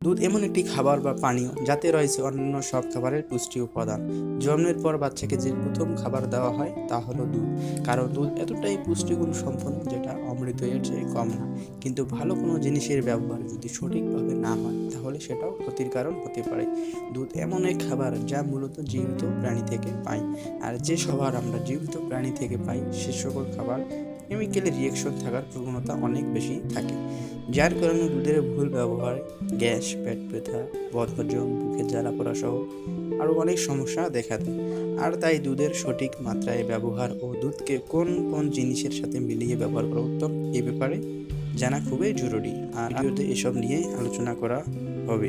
দুধ এমন একটি খাবার বা পানীয় যাতে রয়েছে অন্যান্য সব খাবারের পুষ্টি উপাদান। জন্মের পর বাচ্চাকে যে প্রথম খাবার দেওয়া হয় তা হলো দুধ। কারণ দুধ এতটাই পুষ্টিগুণ সম্পন্ন যেটা অমৃতের চেয়ে কম না। কিন্তু ভালো কোনো জিনিসের ব্যবহার যদি সঠিকভাবে না হয় তাহলে সেটাও ক্ষতির কারণ হতে পারে। দুধ এমন এক খাবার যা মূলত জীবিত প্রাণী থেকে পাই। আর যে খাবার আমরা জীবিত প্রাণী থেকে পাই সে সকল খাবার কেমিক্যালি রিয়েকশন থাকার প্রবণতা অনেক বেশি থাকে, যার কারণে দুধের ভুল ব্যবহার গ্যাস, পেট ব্যথা, বদহজম, বুকে জ্বালা পোড়া সহ আরও অনেক সমস্যা দেখা দেয়। আর তাই দুধের সঠিক মাত্রায় ব্যবহার ও দুধকে কোন কোন জিনিসের সাথে মিলিয়ে ব্যবহার করা উত্তম এই ব্যাপারে জানা খুবই জরুরি। আর ভিডিওতে এসব নিয়ে আলোচনা করা হবে।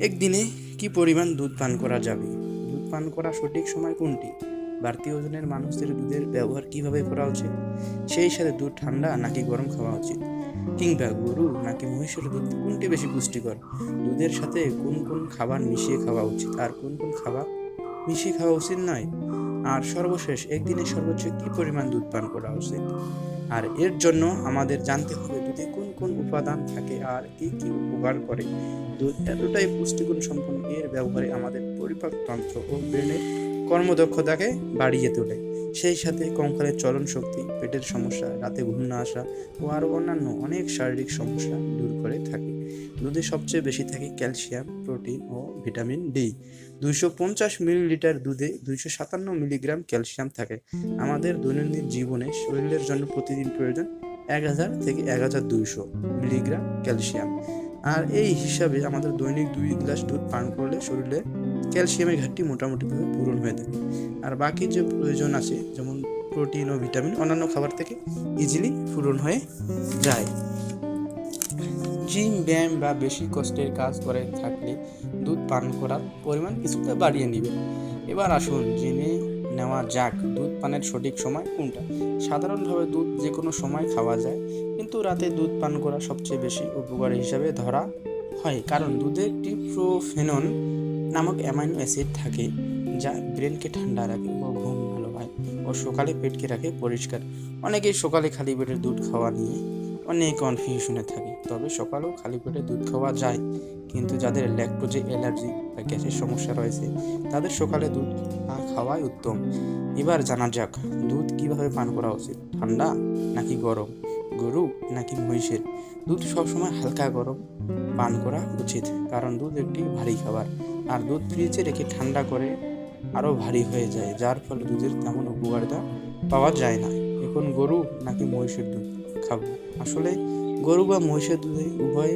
একদিনে কি পরিমাণ দুধ পান করা যাবে, দুধ পান করা সঠিক সময় কোনটি, বাড়তি ওজনের মানুষদের দুধের ব্যবহার কিভাবে করা উচিত, সেই সাথে দুধ ঠান্ডা নাকি গরম খাওয়া উচিত, কিংবা গরু নাকি মহিষের দুধ কোনটি বেশি পুষ্টিকর, দুধের সাথে কোন কোন খাবার মিশিয়ে খাওয়া উচিত আর কোন কোন খাবার মিশিয়ে খাওয়া উচিত নয়, আর সর্বশেষ একদিনে সর্বোচ্চ কি পরিমাণ দুধ পান করা উচিত। আর এর জন্য আমাদের জানতে হবে দুধে কোন কোন উপাদান থাকে আর কি কি উপকার করে। দুধ এতটাই পুষ্টিগুণ সম্পন্ন, এর ব্যবহারে আমাদের পরিপাকতন্ত্র ও ব্রেনের কর্মদক্ষতাকে বাড়িয়ে তোলে, সেই সাথে কঙ্কালের চলন শক্তি, পেটের সমস্যা, রাতে ঘুম না আসা ও আরও অন্যান্য অনেক শারীরিক সমস্যা দূর করে থাকে। দুধে সবচেয়ে বেশি থাকে ক্যালসিয়াম, প্রোটিন ও ভিটামিন ডি। 250 মিলিলিটার দুধে 257 মিলিগ্রাম ক্যালসিয়াম থাকে। আমাদের দৈনন্দিন জীবনে শরীরের জন্য প্রতিদিন প্রয়োজন 1000 থেকে 1200 মিলিগ্রাম ক্যালসিয়াম। আর এই হিসাবে আমাদের দৈনিক 2 গ্লাস দুধ পান করলে শরীরে ক্যালসিয়ামের ঘাটতি মোটামুটিভাবে পূরণ হয়ে থাকে। আর বাকি যে প্রয়োজন আছে যেমন প্রোটিন ও ভিটামিন অন্যান্য খাবার থেকে ইজিলি পূরণ হয়ে যায়। জিম, ব্যায়াম বা বেশি কষ্টের কাজ করে থাকলে দুধ পান করার পরিমাণ কিছুটা বাড়িয়ে নেবে। এবার আসুন জেনে নেওয়া যাক দুধ পানের সঠিক সময় কোনটা। সাধারণভাবে দুধ যে কোনো সময় খাওয়া যায়, কিন্তু রাতে দুধ পান করা সবচেয়ে বেশি উপকারী হিসাবে ধরা হয়, কারণ দুধে ট্রিপ্টোফেনন নামক অ্যামাইনো অ্যাসিড থাকে যা ব্রেনকে ঠান্ডা রাখে ও ঘুম ভালো হয় ও সকালে পেটকে রাখে পরিষ্কার। অনেকেই সকালে খালি পেটে দুধ খাওয়া নিয়ে অনেক কনফিউশনে থাকে। তবে সকালেও খালি পেটে দুধ খাওয়া যায়, কিন্তু যাদের ল্যাকটোজে অ্যালার্জি বা গ্যাসের সমস্যা রয়েছে তাদের সকালে দুধ না খাওয়াই উত্তম। এবার জানা যাক দুধ কিভাবে পান করা উচিত। ঠান্ডা নাকি গরম, গরু নাকি মহিষের দুধ সবসময় হালকা গরম পান করা উচিত, কারণ দুধ একটি ভারী খাবার আর দুধ ফ্রিজে রেখে ঠান্ডা করে আরও ভারী হয়ে যায়, যার ফলে দুধের তেমন উপকারিতা পাওয়া যায় না। এখন গরু নাকি মহিষের দুধ খাবো, আসলে গরু বা মহিষের দুধে উভয়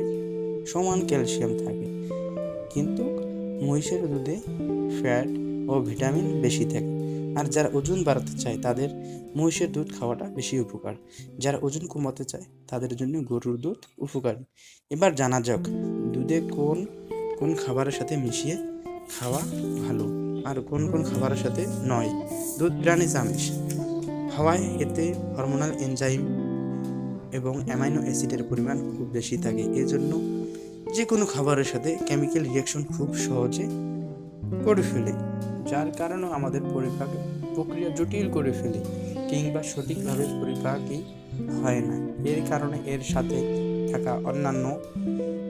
সমান ক্যালসিয়াম থাকে, কিন্তু মহিষের দুধে ফ্যাট ও ভিটামিন বেশি থাকে। আর যারা ওজন বাড়াতে চায় তাদের মহিষের দুধ খাওয়াটা বেশি উপকার, যারা ওজন কমাতে চায় তাদের জন্য গরুর দুধ উপকারী। এবার জানা যাক দুধে কোন কোন খাবারের সাথে মিশিয়ে খাওয়া ভালো আর কোন কোন খাবারের সাথে নয়। দুধ প্রাণীজ আমিষ খাওয়ায়, এতে হরমোনাল এনজাইম এবং অ্যামাইনো অ্যাসিডের পরিমাণ খুব বেশি থাকে, এজন্য যে কোনো খাবারের সাথে কেমিক্যাল রিয়াকশন খুব সহজে করে ফেলে, যার কারণে আমাদের পরিপাক প্রক্রিয়া জটিল করে ফেলে কিংবা সঠিকভাবে পরিপাকই হয় না। এর কারণে এর সাথে থাকা অন্যান্য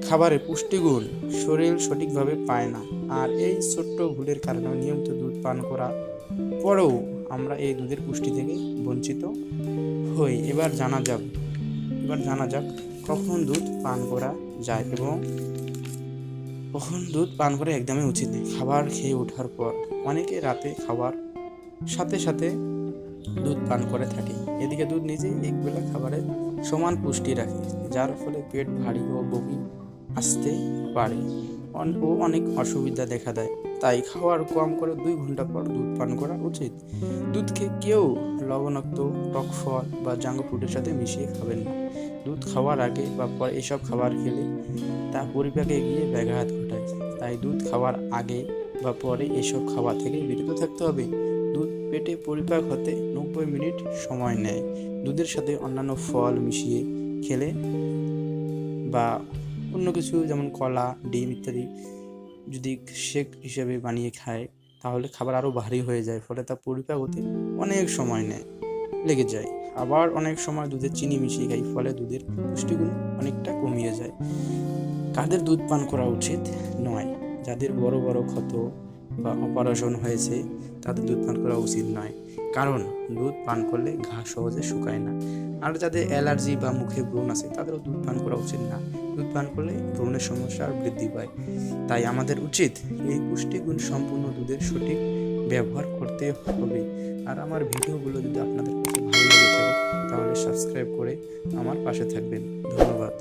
খাবারের পুষ্টিগুণ শরীর সঠিকভাবে পায় না। আর এই ছোট্ট ভুলের কারণে নিয়মিত দুধ পান করা পরেও আমরা এই দুধের পুষ্টি থেকে বঞ্চিত হই। এবার জানা যাক কখন দুধ পান করা যায় এবং কখন দুধ পান করা একদমই উচিত নয়। খাবার খেয়ে ওঠার পর অনেকে রাতে খাওয়ার সাথে সাথে দুধ পান করে থাকে। এদিকে দুধ নিজেই একবেলা খাবারের সমান পুষ্টি রাখে, যার ফলে পেট ভারী ও বমি আসতে পারে ও অনেক অসুবিধা দেখা দেয়। তাই খাওয়ার কম করে 2 ঘন্টা পর দুধ পান করা উচিত। দুধকে কেউ লবণাক্ত, টক ফল বা জাঙ্ক ফুডের সাথে মিশিয়ে খাবেন না। দুধ খাওয়ার আগে বা পরে এসব খাবার খেলে তা পরিপাকে গিয়ে ব্যাঘাত ঘটায়। তাই দুধ খাওয়ার আগে বা পরে এসব খাবার থেকে বিরত থাকতে হবে। দুধ পেটে পরিপাক হতে 90 মিনিট সময় নেয়। দুধের সাথে অন্যান্য ফল মিশিয়ে খেলে বা অন্য কিছু যেমন কলা, ডিম ইত্যাদি যদি শেক হিসেবে বানিয়ে খায় তাহলে খাবার আরও ভারী হয়ে যায়, ফলে তা পরিপাক হতে অনেক সময় লেগে যায়। আবার অনেক সময় দুধে চিনি মিশিয়ে খাই, ফলে দুধের পুষ্টিগুণ অনেকটা কমিয়ে যায়। কাদের দুধ পান করা উচিত নয়? যাদের বড় বড় ক্ষত বা অপারেশন হয়েছে তাদের দুধ পান করা উচিত নয়, কারণ দুধ পান করলে ঘা সহজে শুকায় না। আর যাদের অ্যালার্জি বা মুখে ব্রণ আছে তাদেরও দুধ পান করা উচিত না। দুধ পান করলে ব্রণের সমস্যা আর বৃদ্ধি পায়। তাই আমাদের উচিত এই পুষ্টিগুণ সম্পূর্ণ দুধের সঠিক ব্যবহার করতে হবে। আর আমার ভিডিওগুলো যদি আপনাদের কাছে ভালো লেগে থাকে তাহলে সাবস্ক্রাইব করে আমার পাশে থাকবেন। ধন্যবাদ।